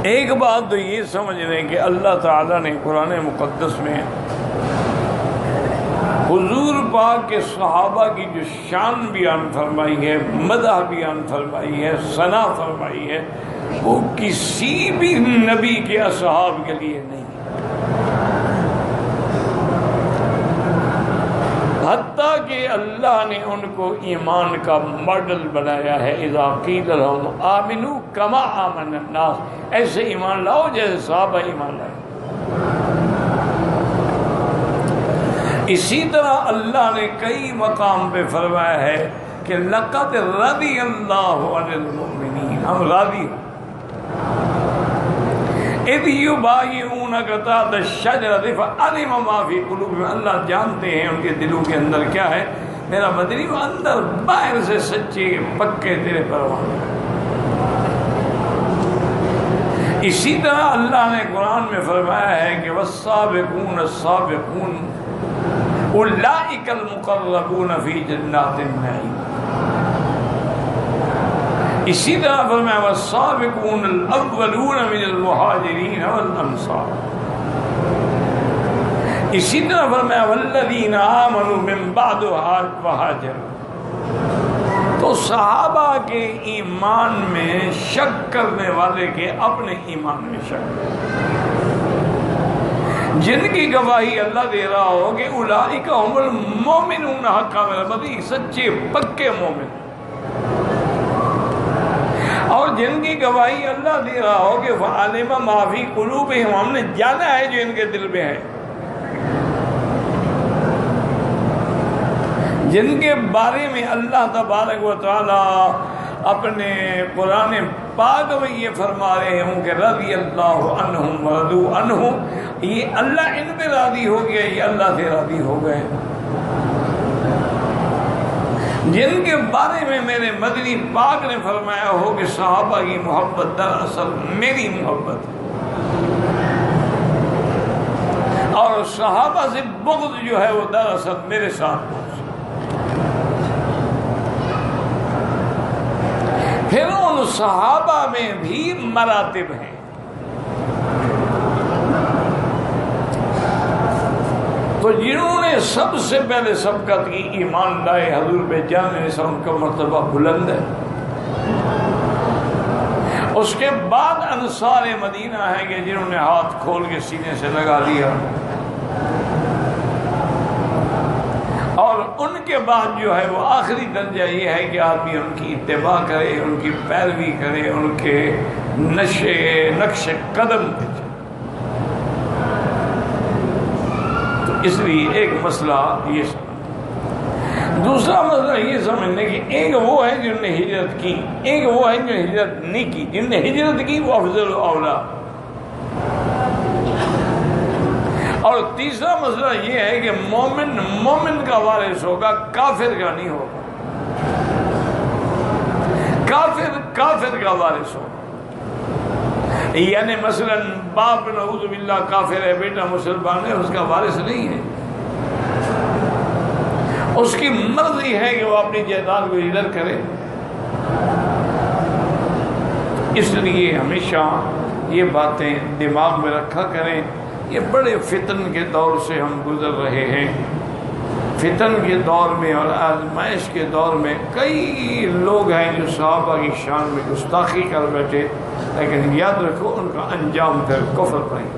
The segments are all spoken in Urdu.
ایک بات تو یہ سمجھ لیں کہ اللہ تعالیٰ نے قرآن مقدس میں حضور پاک کے صحابہ کی جو شان بیان فرمائی ہے، مدح بیان فرمائی ہے، ثنا فرمائی ہے، وہ کسی بھی نبی کے اصحاب کے لیے نہیں، حتیٰ کہ اللہ نے ان کو ایمان کا ماڈل بنایا ہے۔ اذا قیل لهم آمنوا کما آمن الناس، ایسے ایمان لاؤ جیسے صحابہ ایمان لائے۔ اسی طرح اللہ نے کئی مقام پہ فرمایا ہے کہ لقد رضی اللہ عن المؤمنین، ہم راضی ہیں، اذ یبایعونک تحت الشجرۃ فعلم ما فی قلوبہم، اللہ جانتے ہیں ان کے دلوں کے اندر کیا ہے۔ میرا مدنی وہ اندر باہر سے سچے پکے تیرے پروان۔ اسی طرح اللہ نے قرآن میں فرمایا ہے کہ والسابقون السابقون اولئک المقربون فی جنات النعیم۔ اسی طرح فرمایا والسابقون الاولون من المہاجرین والانصار۔ اسی طرح فرمایا والذین آمنوا من بعد وہاجروا۔ تو صحابہ کے ایمان میں شک کرنے والے کے اپنے ایمان میں شک، جن کی گواہی اللہ دے رہا ہو کہ اولئک هم المؤمنون حقا، میرا مطلب سچے پکے مومن، اور جن کی گواہی اللہ دے رہا ہو کہ فعلم ما فی قلوبہم، ہم نے جانا ہے جو ان کے دل میں ہے، جن کے بارے میں اللہ تبارک و تعالی اپنے قرآن پاک میں یہ فرما رہے ہوں کہ رضی اللہ عنہم ورضوا عنہ، یہ اللہ ان پہ راضی ہو گیا، یہ اللہ سے راضی ہو گئے، جن کے بارے میں میرے مدنی پاک نے فرمایا ہو کہ صحابہ کی محبت دراصل میری محبت ہے، اور صحابہ سے بغض جو ہے وہ دراصل میرے ساتھ بغض۔ پھر ان صحابہ میں بھی مراتب ہیں، تو جنہوں نے سب سے پہلے سبقت کی، ایمان لائے حضور پہ جانے سے، ان کا مرتبہ بلند ہے۔ اس کے بعد انصار مدینہ ہیں کہ جنہوں نے ہاتھ کھول کے سینے سے لگا لیا، اور ان کے بعد جو ہے وہ آخری درجہ یہ ہے کہ آدمی ان کی اتباع کرے، ان کی پیروی کرے، ان کے نقش قدم پہ چلے۔ تو اس لیے ایک مسئلہ یہ سمجھ، دوسرا مسئلہ یہ سمجھنے کہ ایک وہ ہے جنہوں نے ہجرت کی، ایک وہ ہے جنہوں نے ہجرت نہیں کی۔ جنہوں نے ہجرت کی وہ افضل و اولا، اور تیسرا مسئلہ یہ ہے کہ مومن کا وارث ہوگا، کافر کا نہیں ہوگا، کافر کا وارث ہوگا۔ یعنی مثلا باپ نعوذ باللہ کافر ہے، بیٹا مسلمان ہے، اس کا وارث نہیں ہے، اس کی مرضی ہے کہ وہ اپنی جائیداد کو ہجرت کرے۔ اس لیے ہمیشہ یہ باتیں دماغ میں رکھا کریں۔ یہ بڑے فتن کے دور سے ہم گزر رہے ہیں، فتن کے دور میں اور آزمائش کے دور میں کئی لوگ ہیں جو صحابہ کی شان میں گستاخی کر بیٹھے، لیکن یاد رکھو ان کا انجام پھر کفر پر ہی۔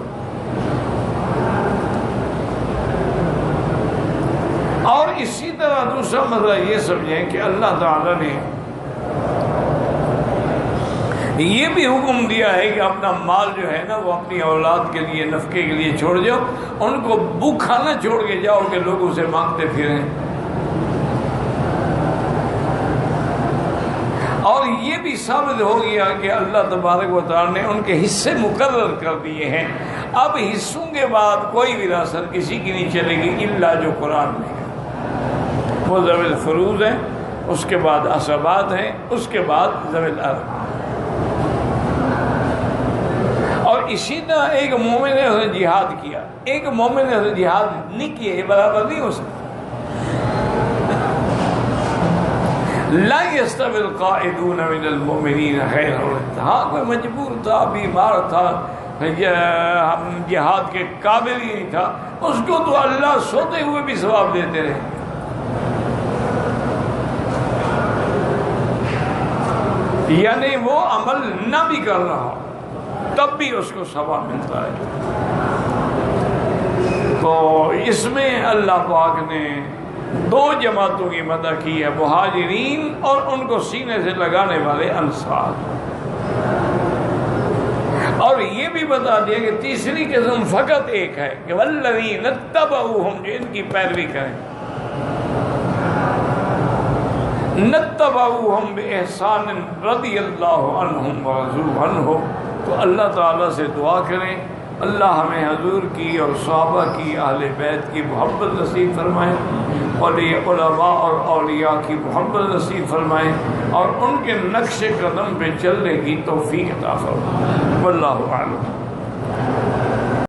اور اسی طرح دوسرا مسئلہ یہ سمجھیں کہ اللہ تعالیٰ نے یہ بھی حکم دیا ہے کہ اپنا مال جو ہے نا وہ اپنی اولاد کے لیے، نفقے کے لیے چھوڑ جاؤ، ان کو بھوکھا نہ چھوڑ کے جاؤ کہ لوگوں سے مانگتے پھریں۔ اور یہ بھی ثابت ہو گیا کہ اللہ تبارک و تعالی نے ان کے حصے مقرر کر دیے ہیں، اب حصوں کے بعد کوئی وراثت کسی کی نہیں چلے گی الا جو قرآن میں ہے، وہ ذوی الفروض ہیں، اس کے بعد عصبات ہیں، اس کے بعد ذوی الارحام۔ اور اسی طرح ایک مومن نے اسے جہاد کیا، ایک مومن نے اسے جہاد نہیں کیا، یہ برابر نہیں ہو سکتا۔ لا يستوي القاعدون من المؤمنین غیر اولئک، ہاں کوئی مجبور تھا، بیمار تھا، جہاد کے قابل ہی نہیں تھا، اس کو تو اللہ سوتے ہوئے بھی ثواب دیتے رہے۔ یعنی وہ عمل نہ بھی کر رہا تب بھی اس کو ثواب ملتا ہے۔ تو اس میں اللہ پاک نے دو جماعتوں کی مدح کی ہے، مہاجرین اور ان کو سینے سے لگانے والے انصار، اور یہ بھی بتا دیا کہ تیسری قسم فقط ایک ہے کہ والذین اتبعوہم، جو ان کی پیروی کریں، نتبعوہم بإحسان رضی اللہ عنہم ورضوا عنہ۔ تو اللہ تعالیٰ سے دعا کریں اللہ ہمیں حضور کی اور صحابہ کی، اہل بیت کی محبت نصیب فرمائے، اور علماء اور اولیاء کی محبت نصیب فرمائے، اور ان کے نقش قدم پہ چلنے کی توفیق عطا فرمائے۔ واللہ اعلم۔